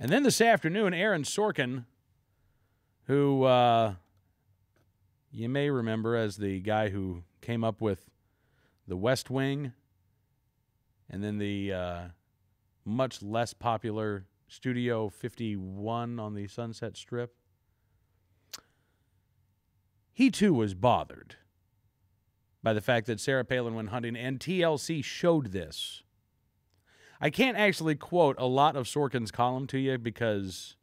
And then this afternoon, Aaron Sorkin, who you may remember as the guy who came up with The West Wing and then the much less popular Studio 51 on the Sunset Strip. He, too, was bothered by the fact that Sarah Palin went hunting, and TLC showed this. I can't actually quote a lot of Sorkin's column to you because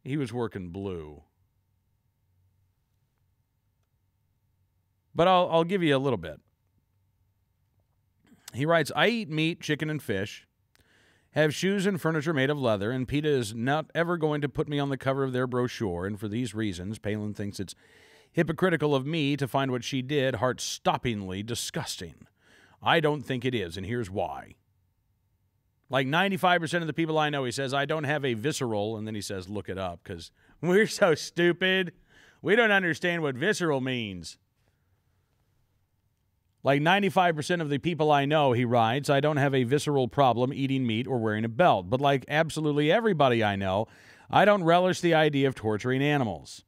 he was working blue. But I'll give you a little bit. He writes, I eat meat, chicken, and fish, have shoes and furniture made of leather, and PETA is not ever going to put me on the cover of their brochure, and for these reasons, Palin thinks it's hypocritical of me to find what she did heart-stoppingly disgusting. I don't think it is, and here's why. Like 95% of the people I know, he says, I don't have a visceral, and then he says, look it up, because we're so stupid. We don't understand what visceral means. Like 95% of the people I know, he writes, I don't have a visceral problem eating meat or wearing a belt. But like absolutely everybody I know, I don't relish the idea of torturing animals.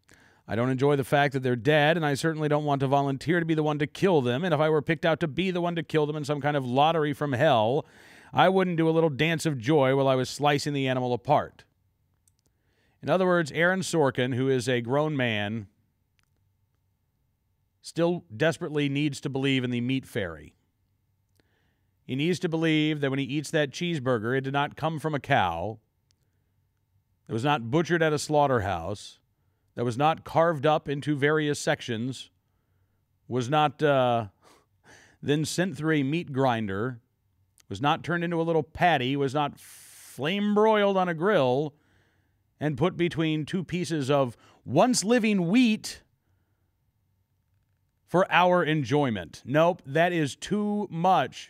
I don't enjoy the fact that they're dead, and I certainly don't want to volunteer to be the one to kill them. And if I were picked out to be the one to kill them in some kind of lottery from hell, I wouldn't do a little dance of joy while I was slicing the animal apart. In other words, Aaron Sorkin, who is a grown man, still desperately needs to believe in the meat fairy. He needs to believe that when he eats that cheeseburger, it did not come from a cow, it was not butchered at a slaughterhouse, that was not carved up into various sections, was not then sent through a meat grinder, was not turned into a little patty, was not flame-broiled on a grill, and put between two pieces of once-living wheat for our enjoyment. Nope, that is too much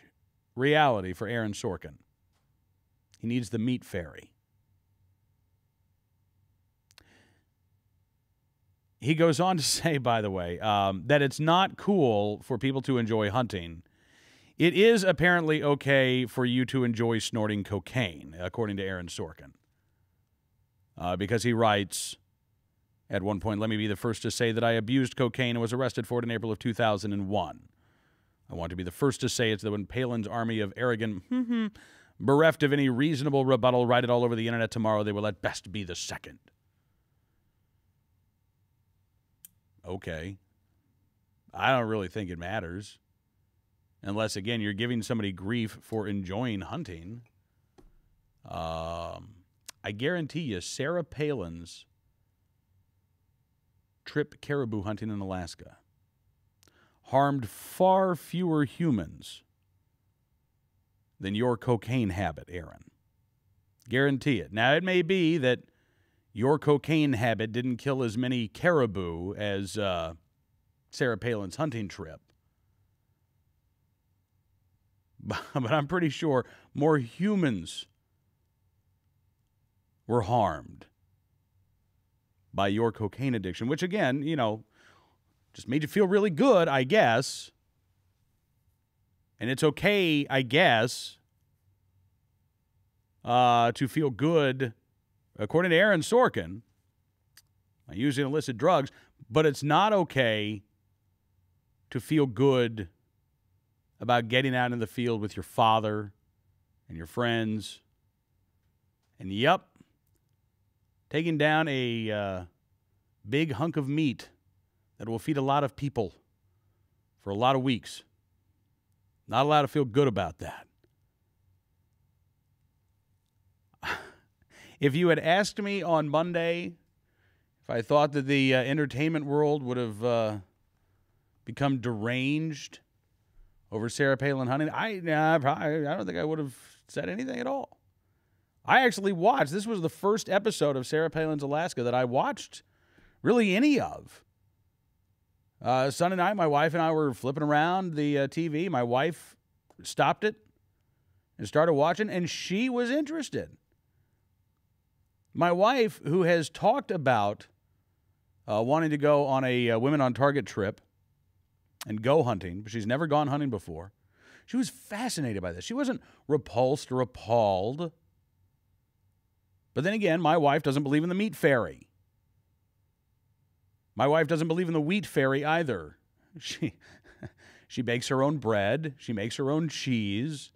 reality for Aaron Sorkin. He needs the meat fairy. He goes on to say, by the way, that it's not cool for people to enjoy hunting. It is apparently okay for you to enjoy snorting cocaine, according to Aaron Sorkin. Because he writes, at one point, let me be the first to say that I abused cocaine and was arrested for it in April of 2001. I want to be the first to say it's that when Palin's army of arrogant, bereft of any reasonable rebuttal, write it all over the internet tomorrow, they will at best be the second. Okay. I don't really think it matters. Unless, again, you're giving somebody grief for enjoying hunting. I guarantee you, Sarah Palin's trip caribou hunting in Alaska harmed far fewer humans than your cocaine habit, Aaron. Guarantee it. Now, it may be that your cocaine habit didn't kill as many caribou as Sarah Palin's hunting trip. But I'm pretty sure more humans were harmed by your cocaine addiction, which, again, you know, just made you feel really good, I guess. And it's okay, I guess, to feel good, according to Aaron Sorkin, using illicit drugs, but it's not okay to feel good about getting out in the field with your father and your friends. And, yep, taking down a big hunk of meat that will feed a lot of people for a lot of weeks. Not allowed to feel good about that. If you had asked me on Monday if I thought that the entertainment world would have become deranged over Sarah Palin hunting, I don't think I would have said anything at all. I actually watched. This was the first episode of Sarah Palin's Alaska that I watched really any of. Sunday night, my wife and I were flipping around the TV. My wife stopped it and started watching, and she was interested. My wife, who has talked about wanting to go on a Women on Target trip and go hunting, but she's never gone hunting before, she was fascinated by this. She wasn't repulsed or appalled. But then again, my wife doesn't believe in the meat fairy. My wife doesn't believe in the wheat fairy either. She bakes her own bread. She makes her own cheese.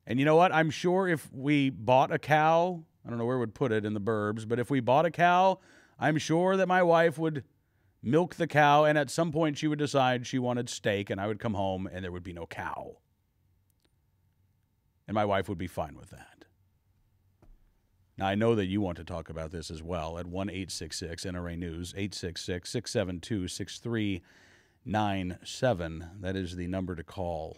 And you know what? I'm sure if we bought a cow, I don't know where we'd put it in the burbs, but if we bought a cow, I'm sure that my wife would milk the cow, and at some point she would decide she wanted steak, and I would come home and there would be no cow. And my wife would be fine with that. Now, I know that you want to talk about this as well at 1-866-NRA News, 866-672-6397. That is the number to call.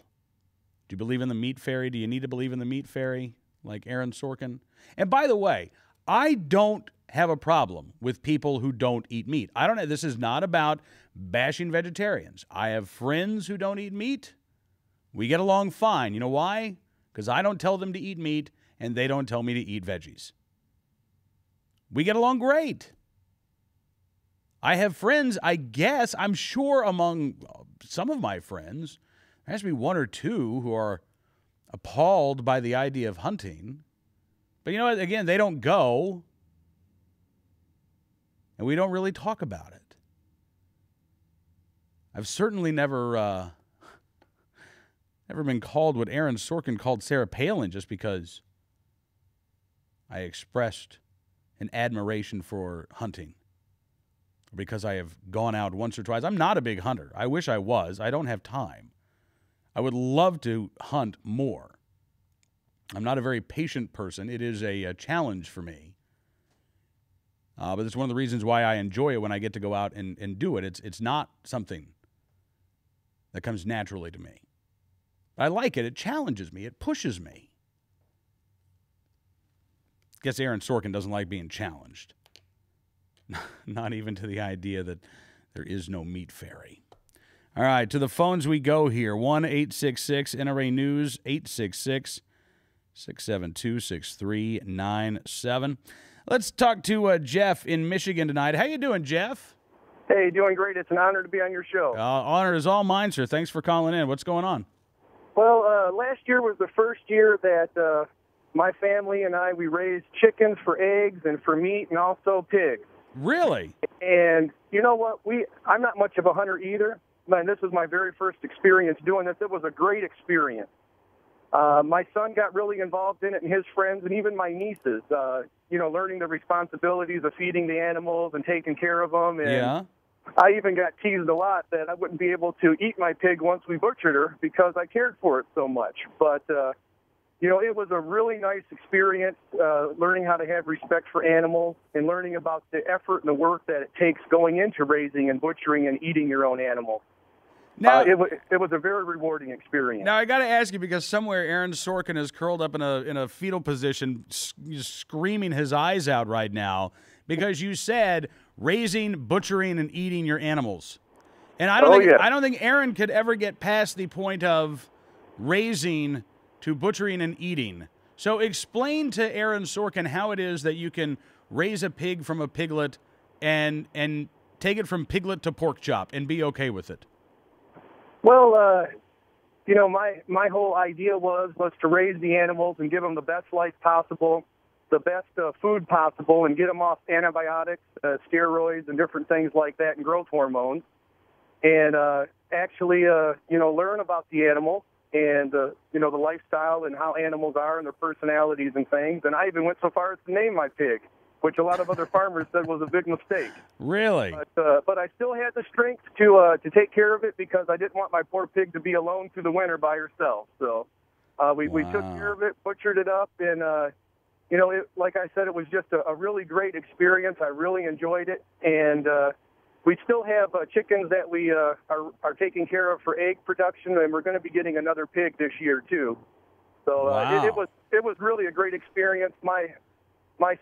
Do you believe in the meat fairy? Do you need to believe in the meat fairy like Aaron Sorkin? And by the way, I don't have a problem with people who don't eat meat. This is not about bashing vegetarians. I have friends who don't eat meat. We get along fine. You know why? Because I don't tell them to eat meat, and they don't tell me to eat veggies. We get along great. I have friends, I guess, I'm sure among some of my friends, there has to be one or two who are appalled by the idea of hunting. But you know what? Again, they don't go, and we don't really talk about it. I've certainly never been called what Aaron Sorkin called Sarah Palin just because I expressed an admiration for hunting, because I have gone out once or twice. I'm not a big hunter. I wish I was. I don't have time. I would love to hunt more. I'm not a very patient person. It is a challenge for me. But it's one of the reasons why I enjoy it when I get to go out and do it. It's not something that comes naturally to me. I like it. It challenges me. It pushes me. I guess Aaron Sorkin doesn't like being challenged. Not even to the idea that there is no meat fairy. All right, to the phones we go here. 1-866-NRA News, 866-672-6397. Let's talk to Jeff in Michigan tonight. How you doing, Jeff? Hey, doing great. It's an honor to be on your show. Honor is all mine, sir. Thanks for calling in. What's going on? Well, last year was the first year that my family and we raised chickens for eggs and for meat and also pigs. Really? And you know what? I'm not much of a hunter either. Man, this was my very first experience doing this. It was a great experience. My son got really involved in it, and his friends, and even my nieces, learning the responsibilities of feeding the animals and taking care of them. And yeah. I even got teased a lot that I wouldn't be able to eat my pig once we butchered her because I cared for it so much. But, it was a really nice experience, learning how to have respect for animals and learning about the effort and the work that it takes going into raising and butchering and eating your own animal. Now, it was a very rewarding experience. Now, I got to ask you, because somewhere Aaron Sorkin is curled up in a fetal position, screaming his eyes out right now, because you said raising, butchering, and eating your animals. And I don't think Aaron could ever get past the point of raising to butchering and eating. So explain to Aaron Sorkin how it is that you can raise a pig from a piglet and take it from piglet to pork chop and be okay with it. Well, my whole idea was to raise the animals and give them the best life possible, the best food possible, and get them off antibiotics, steroids, and different things like that, and growth hormones, and actually, learn about the animal and, the lifestyle and how animals are and their personalities and things. And I even went so far as to name my pig, which a lot of other farmers said was a big mistake. Really? But I still had the strength to take care of it because I didn't want my poor pig to be alone through the winter by herself. So we took care of it, butchered it up, and, like I said, it was just a really great experience. I really enjoyed it. And we still have chickens that we are taking care of for egg production, and we're going to be getting another pig this year, too. So it was really a great experience. My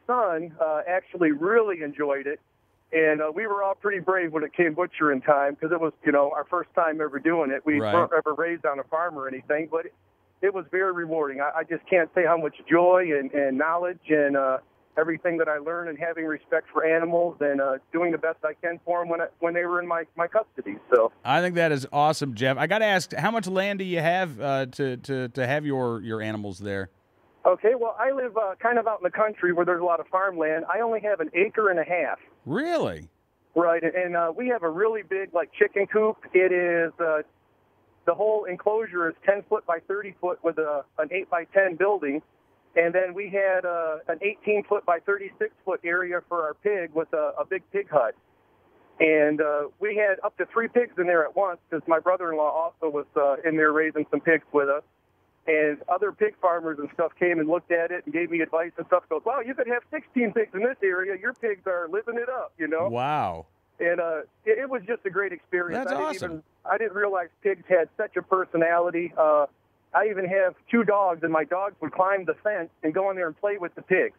son actually really enjoyed it, and we were all pretty brave when it came butchering time because it was, our first time ever doing it. We weren't ever raised on a farm or anything, but it was very rewarding. I just can't say how much joy and knowledge and everything that I learned and having respect for animals and doing the best I can for them when they were in my custody. So I think that is awesome, Jeff. I got to ask, how much land do you have to have your animals there? Okay, well, I live kind of out in the country where there's a lot of farmland. I only have an acre and a half. Really? Right, and we have a really big, like, chicken coop. It is, the whole enclosure is 10 foot by 30 foot with an 8 by 10 building. And then we had an 18 foot by 36 foot area for our pig with a big pig hut. And we had up to 3 pigs in there at once because my brother-in-law also was in there raising some pigs with us. And other pig farmers and stuff came and looked at it and gave me advice and stuff. Goes, wow, you could have 16 pigs in this area. Your pigs are living it up, you know? Wow. And it was just a great experience. That's awesome. I didn't realize pigs had such a personality. I even have 2 dogs, and my dogs would climb the fence and go in there and play with the pigs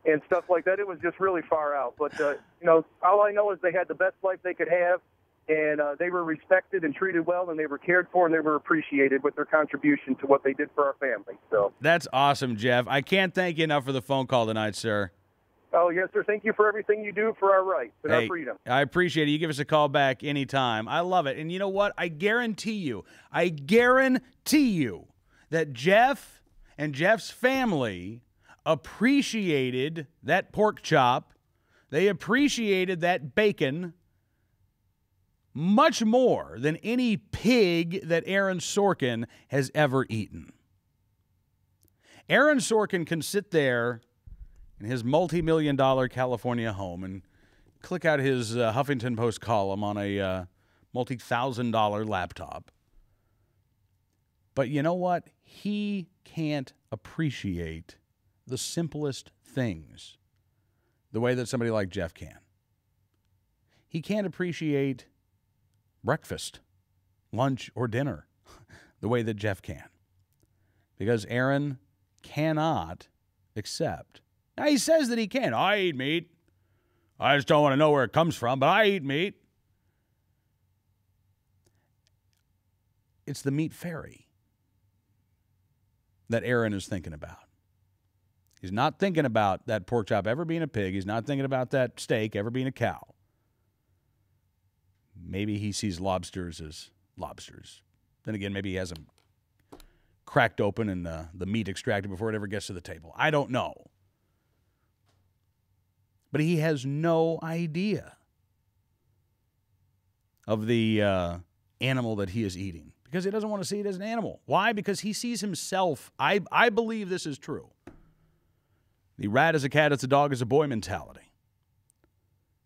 and stuff like that. It was just really far out. But, you know, all I know is they had the best life they could have, and they were respected and treated well, and they were cared for, and they were appreciated with their contribution to what they did for our family. So that's awesome, Jeff. I can't thank you enough for the phone call tonight, sir. Oh, yes, sir. Thank you for everything you do for our rights and our freedom. I appreciate it. You give us a call back anytime. I love it. And you know what? I guarantee you that Jeff and Jeff's family appreciated that pork chop. They appreciated that bacon much more than any pig that Aaron Sorkin has ever eaten. Aaron Sorkin can sit there in his multi-million-dollar California home and click out his Huffington Post column on a multi-thousand-dollar laptop. But you know what? He can't appreciate the simplest things the way that somebody like Jeff can. He can't appreciate breakfast, lunch, or dinner the way that Jeff can. Because Aaron cannot accept. Now, he says that he can. I eat meat. I just don't want to know where it comes from, but I eat meat. It's the meat fairy that Aaron is thinking about. He's not thinking about that pork chop ever being a pig. He's not thinking about that steak ever being a cow. Maybe he sees lobsters as lobsters. Then again, maybe he has them cracked open and the meat extracted before it ever gets to the table. I don't know. But he has no idea of the animal that he is eating because he doesn't want to see it as an animal. Why? Because he sees himself. I believe this is true. The rat is a cat, it's a dog, it's a boy mentality.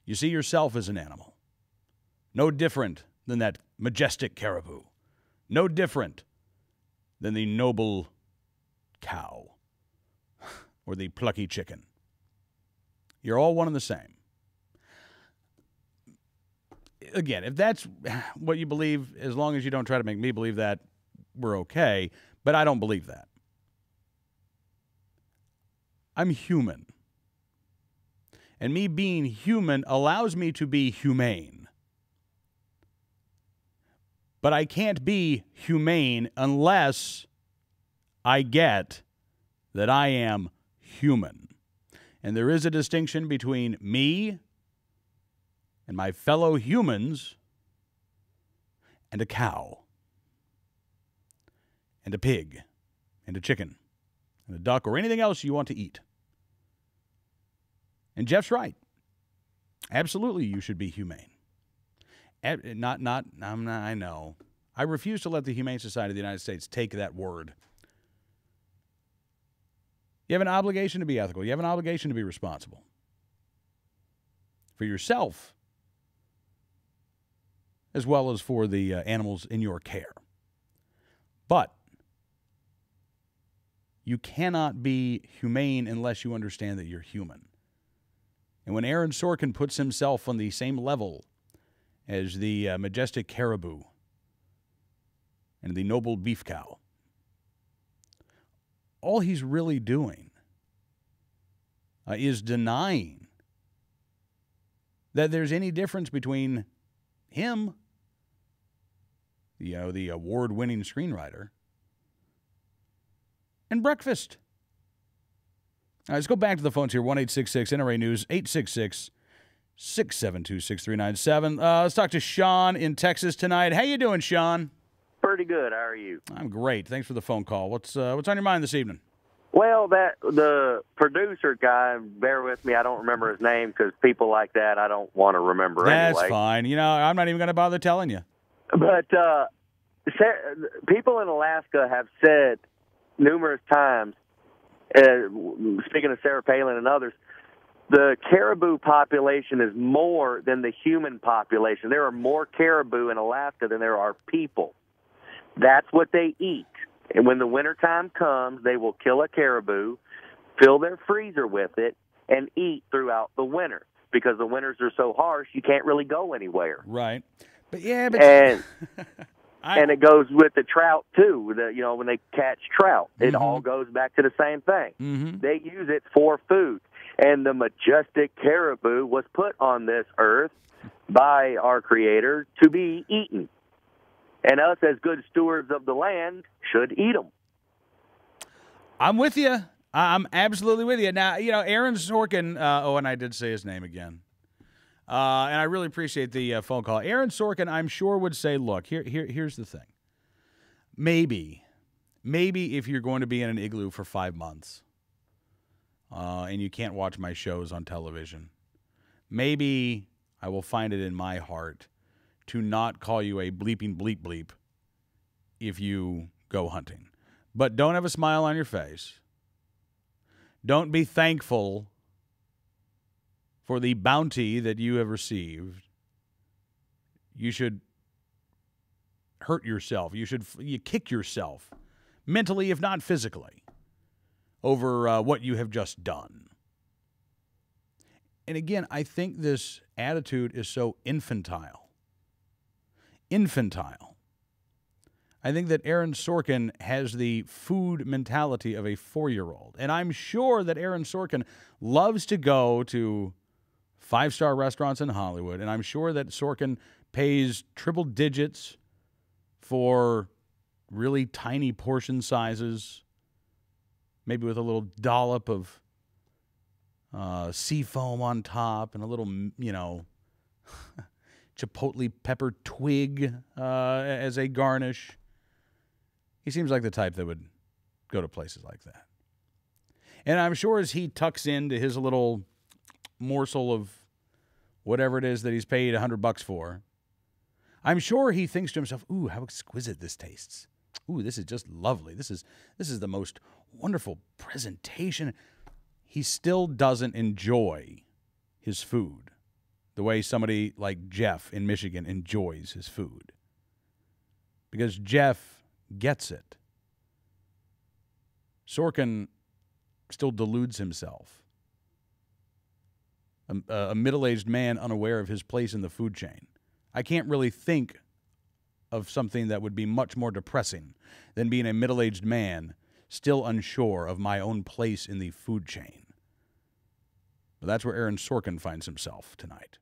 You see yourself as an animal. No different than that majestic caribou. No different than the noble cow or the plucky chicken. You're all one and the same. Again, if that's what you believe, as long as you don't try to make me believe that, we're okay. But I don't believe that. I'm human. And me being human allows me to be humane. But I can't be humane unless I get that I am human. And there is a distinction between me and my fellow humans and a cow and a pig and a chicken and a duck or anything else you want to eat. And Jeff's right. Absolutely, you should be humane. I know. I refuse to let the Humane Society of the United States take that word. You have an obligation to be ethical. You have an obligation to be responsible for yourself as well as for the animals in your care. But you cannot be humane unless you understand that you're human. And when Aaron Sorkin puts himself on the same level as the majestic caribou and the noble beef cow, all he's really doing is denying that there's any difference between him, the award-winning screenwriter, and breakfast. All right, let's go back to the phones here. 1-866-NRA News, 866-672-6397. Let's talk to Sean in Texas tonight. How you doing, Sean? Pretty good. How are you? I'm great. Thanks for the phone call. What's on your mind this evening? Well, the producer guy, bear with me, I don't remember his name because people like that I don't want to remember That's anyway. fine. You know, I'm not even going to bother telling you. But people in Alaska have said numerous times, speaking of Sarah Palin and others, the caribou population is more than the human population. There are more caribou in Alaska than there are people. That's what they eat. And when the wintertime comes, they will kill a caribou, fill their freezer with it, and eat throughout the winter. Because the winters are so harsh, you can't really go anywhere. Right. But yeah, and it goes with the trout, too. When they catch trout, it all goes back to the same thing. Mm-hmm. They use it for food. And the majestic caribou was put on this earth by our Creator to be eaten. And us, as good stewards of the land, should eat them. I'm with you. I'm absolutely with you. Now, Aaron Sorkin, and I did say his name again. And I really appreciate the phone call. Aaron Sorkin, I'm sure, would say, look, here's the thing. Maybe if you're going to be in an igloo for 5 months and you can't watch my shows on television, maybe I will find it in my heart to not call you a bleeping bleep bleep if you go hunting. But don't have a smile on your face. Don't be thankful for the bounty that you have received. You should hurt yourself. You kick yourself, mentally if not physically, over what you have just done. And again, I think this attitude is so infantile. I think that Aaron Sorkin has the food mentality of a 4-year-old. And I'm sure that Aaron Sorkin loves to go to 5-star restaurants in Hollywood. And I'm sure that Sorkin pays triple digits for really tiny portion sizes, maybe with a little dollop of sea foam on top and a little, chipotle pepper twig as a garnish. He seems like the type that would go to places like that. And I'm sure as he tucks into his little morsel of whatever it is that he's paid $100 for, I'm sure he thinks to himself, ooh, how exquisite this tastes. Ooh, this is just lovely. This is the most wonderful presentation. He still doesn't enjoy his food the way somebody like Jeff in Michigan enjoys his food. Because Jeff gets it. Sorkin still deludes himself. A middle-aged man unaware of his place in the food chain. I can't really think of something that would be much more depressing than being a middle-aged man still unsure of my own place in the food chain. But that's where Aaron Sorkin finds himself tonight.